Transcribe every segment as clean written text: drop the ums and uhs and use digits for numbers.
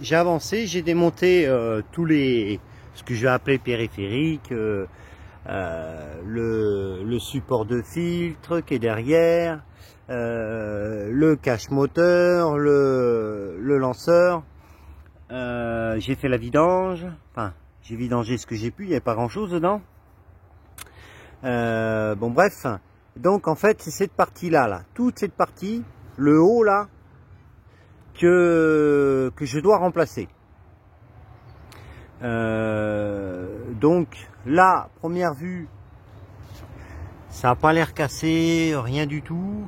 j'ai avancé, j'ai démonté tous les, ce que je vais appeler périphériques, le support de filtre qui est derrière, le cache moteur, le lanceur. J'ai fait la vidange, enfin j'ai vidangé ce que j'ai pu, il n'y avait pas grand chose dedans. Bon bref, donc en fait c'est cette partie là, toute cette partie, le haut là, que je dois remplacer. Donc là, première vue, ça n'a pas l'air cassé, rien du tout.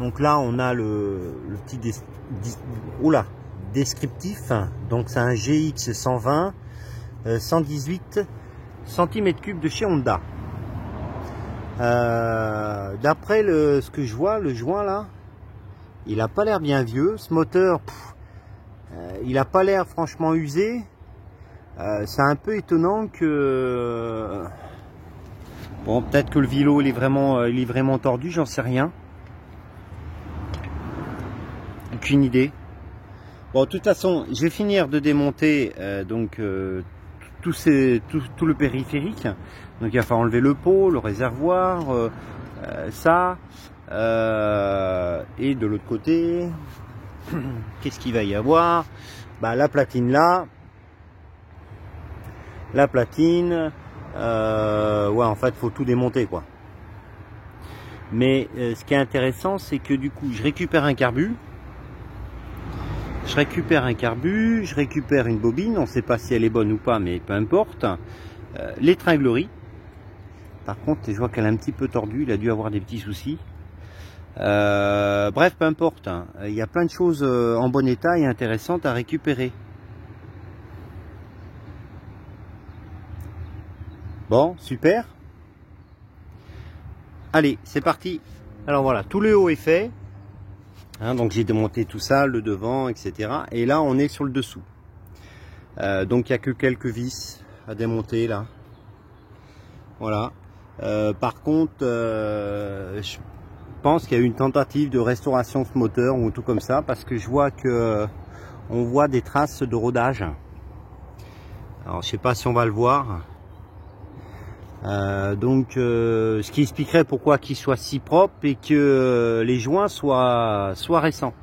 Donc là on a le petit descriptif, donc c'est un GX 120 118 cm3 de chez Honda. D'après ce que je vois, le joint là, il a pas l'air bien vieux. Ce moteur, il a pas l'air franchement usé. C'est un peu étonnant que bon, peut-être que le vilo il est vraiment tordu, j'en sais rien. Aucune idée. Bon, de toute façon, je vais finir de démonter tout le périphérique. Donc il va falloir enlever le pot, le réservoir, ça, et de l'autre côté, qu'est-ce qu'il va y avoir? Bah, la platine là, la platine, ouais, en fait faut tout démonter quoi. Mais ce qui est intéressant, c'est que du coup je récupère un carbu, je récupère une bobine, on ne sait pas si elle est bonne ou pas, mais peu importe, l'étranglerie. Par contre, je vois qu'elle est un petit peu tordue, il a dû avoir des petits soucis. Bref, peu importe, hein. Il y a plein de choses en bon état et intéressantes à récupérer. Bon, super. Allez, c'est parti. Alors voilà, tout le haut est fait. Hein, donc j'ai démonté tout ça, le devant, etc. Et là, on est sur le dessous. Donc il n'y a que quelques vis à démonter là. Voilà. Par contre, je pense qu'il y a eu une tentative de restauration de ce moteur ou tout comme ça, parce que je vois que on voit des traces de rodage. Alors je sais pas si on va le voir. Ce qui expliquerait pourquoi qu'il soit si propre et que les joints soient récents.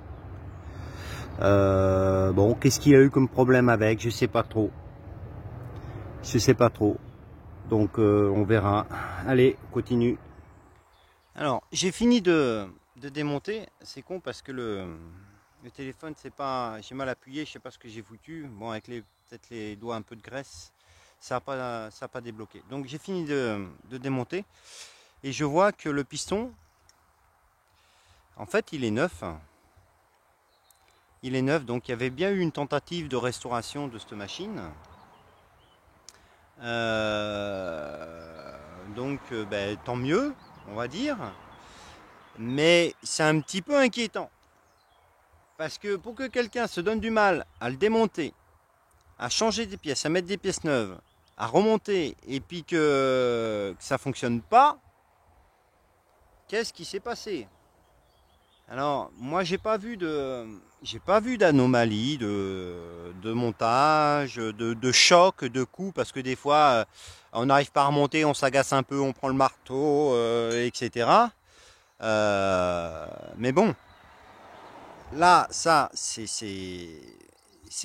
Bon, qu'est-ce qu'il y a eu comme problème avec? Je sais pas trop. Donc on verra. Allez, continue. Alors, j'ai fini de démonter. C'est con parce que le téléphone, c'est pas, j'ai mal appuyé, je sais pas ce que j'ai foutu. Bon, avec peut-être les doigts un peu de graisse, ça a pas débloqué. Donc j'ai fini de démonter et je vois que le piston, en fait, il est neuf. Il est neuf, donc il y avait bien eu une tentative de restauration de cette machine. Ben, tant mieux, on va dire. Mais c'est un petit peu inquiétant. Parce que pour que quelqu'un se donne du mal à le démonter, à changer des pièces, à mettre des pièces neuves, à remonter, et puis que ça fonctionne pas, qu'est-ce qui s'est passé? Alors, moi, j'ai pas vu d'anomalie, de montage, de choc, de coup, parce que des fois, on n'arrive pas à remonter, on s'agace un peu, on prend le marteau, etc. Mais bon, là, ça, c'est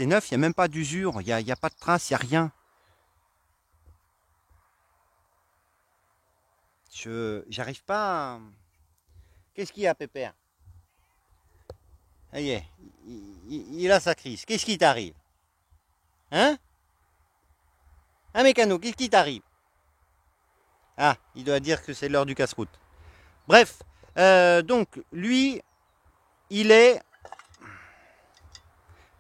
neuf, il n'y a même pas d'usure, il y a pas de trace, il n'y a rien. J'arrive pas à... Qu'est-ce qu'il y a, Pépère? Ça y est, il a sa crise. Qu'est-ce qui t'arrive? Hein? Un mécano, qu'est-ce qui t'arrive? Ah, il doit dire que c'est l'heure du casse-route. Bref, donc, lui, il est...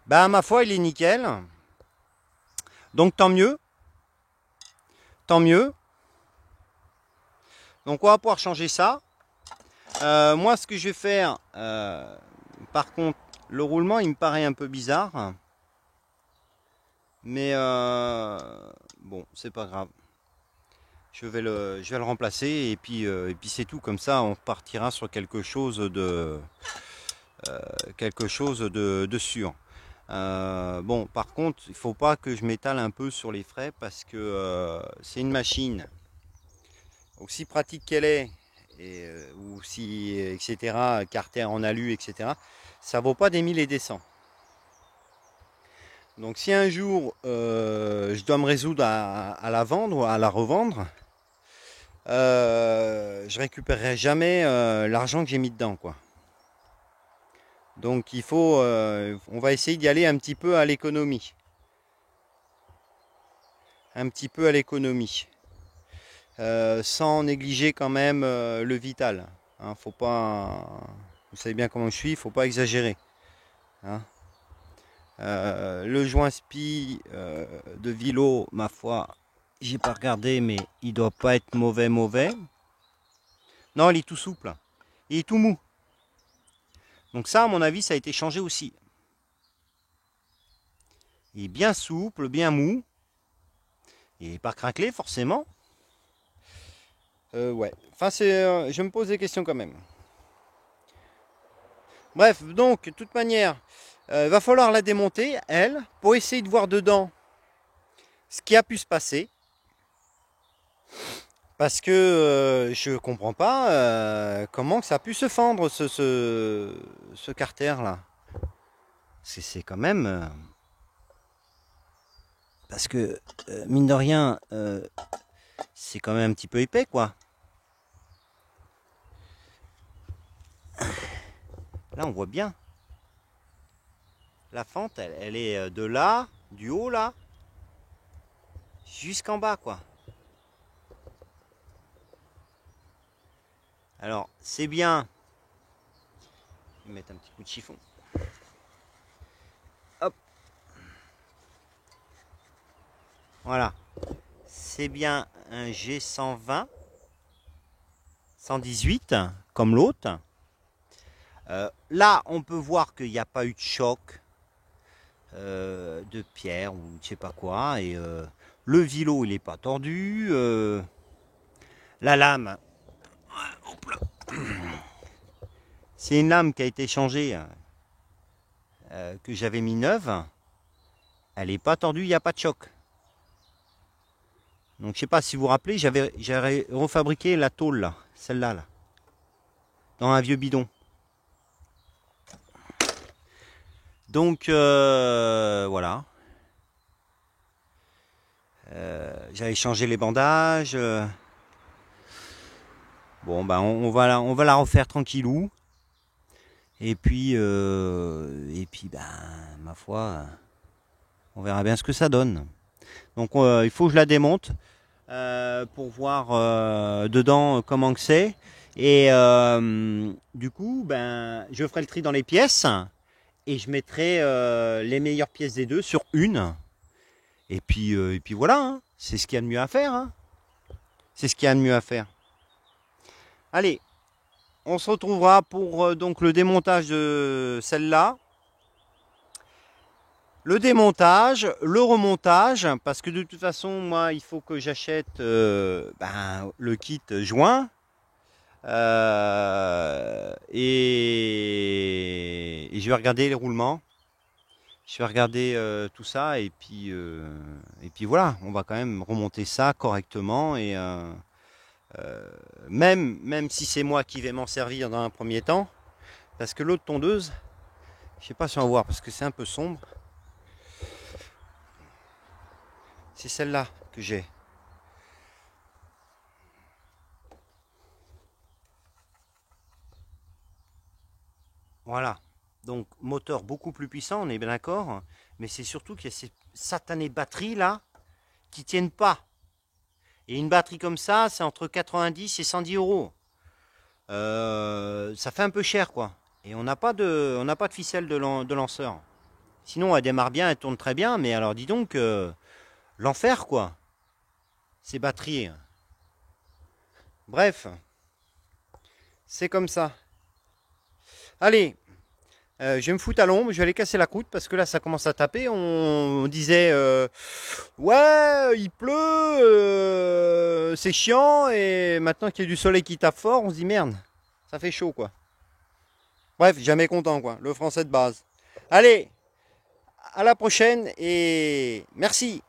Bah, ma foi, il est nickel. Donc, tant mieux. Tant mieux. Donc, on va pouvoir changer ça. Moi, ce que je vais faire... par contre, le roulement, il me paraît un peu bizarre. Mais bon, c'est pas grave. Je vais le remplacer et puis c'est tout. Comme ça, on partira sur quelque chose de sûr. Bon, par contre, il faut pas que je m'étale un peu sur les frais parce que c'est une machine aussi pratique qu'elle est, et, ou si, etc., carter en alu, etc., ça vaut pas des 1000 et des 100. Donc si un jour je dois me résoudre à la vendre ou à la revendre, je récupérerai jamais l'argent que j'ai mis dedans, quoi. Donc il faut, on va essayer d'y aller un petit peu à l'économie. Un petit peu à l'économie. Sans négliger quand même le vital. Hein, faut pas, vous savez bien comment je suis, il faut pas exagérer. Hein. Le joint spi de Vilo, ma foi, j'ai pas regardé, mais il doit pas être mauvais. Non, il est tout souple. Il est tout mou. Donc ça, à mon avis, ça a été changé aussi. Il est bien souple, bien mou. Il n'est pas craquelé forcément. Ouais. Enfin, je me pose des questions quand même. Bref, donc, de toute manière, va falloir la démonter, elle, pour essayer de voir dedans ce qui a pu se passer. Parce que je comprends pas comment que ça a pu se fendre, ce carter là. C'est quand même... parce que, mine de rien, c'est quand même un petit peu épais, quoi. Là, on voit bien. La fente, elle est de là, du haut, là, jusqu'en bas, quoi. Alors, c'est bien. Je vais mettre un petit coup de chiffon. Hop. Voilà. C'est bien un G120, 118, comme l'autre. Là, on peut voir qu'il n'y a pas eu de choc de pierre ou je sais pas quoi. Et le vilo, il n'est pas tordu. La lame, c'est une lame qui a été changée, que j'avais mis neuve. Elle n'est pas tordue, il n'y a pas de choc. Donc je sais pas si vous vous rappelez, j'avais refabriqué la tôle là, celle-là, là, dans un vieux bidon. Donc voilà. J'avais changé les bandages. Bon ben on va la refaire tranquillou. Et puis ben ma foi, on verra bien ce que ça donne. Donc il faut que je la démonte pour voir dedans comment que c'est. Et du coup, ben je ferai le tri dans les pièces et je mettrai les meilleures pièces des deux sur une. Et puis voilà, hein. C'est ce qu'il y a de mieux à faire. Hein. C'est ce qu'il y a de mieux à faire. Allez, on se retrouvera pour donc le démontage de celle-là. Le démontage, le remontage, parce que de toute façon, moi, il faut que j'achète le kit joint. Et je vais regarder les roulements. Je vais regarder tout ça et puis voilà, on va quand même remonter ça correctement et même si c'est moi qui vais m'en servir dans un premier temps, parce que l'autre tondeuse, je sais pas si on va voir parce que c'est un peu sombre. C'est celle-là que j'ai. Voilà. Donc moteur beaucoup plus puissant, on est bien d'accord, mais c'est surtout qu'il y a ces satanées batteries là qui tiennent pas. Et une batterie comme ça, c'est entre 90 et 110 euros. Ça fait un peu cher, quoi. Et on n'a pas de ficelle de lanceur. Sinon, elle démarre bien, elle tourne très bien, mais alors dis donc, l'enfer, quoi. Ces batteries. Bref, c'est comme ça. Allez, je vais me foutre à l'ombre, je vais aller casser la croûte parce que là, ça commence à taper. On disait, ouais, il pleut, c'est chiant, et maintenant qu'il y a du soleil qui tape fort, on se dit merde, ça fait chaud, quoi. Bref, jamais content, quoi. Le français de base. Allez, à la prochaine et merci.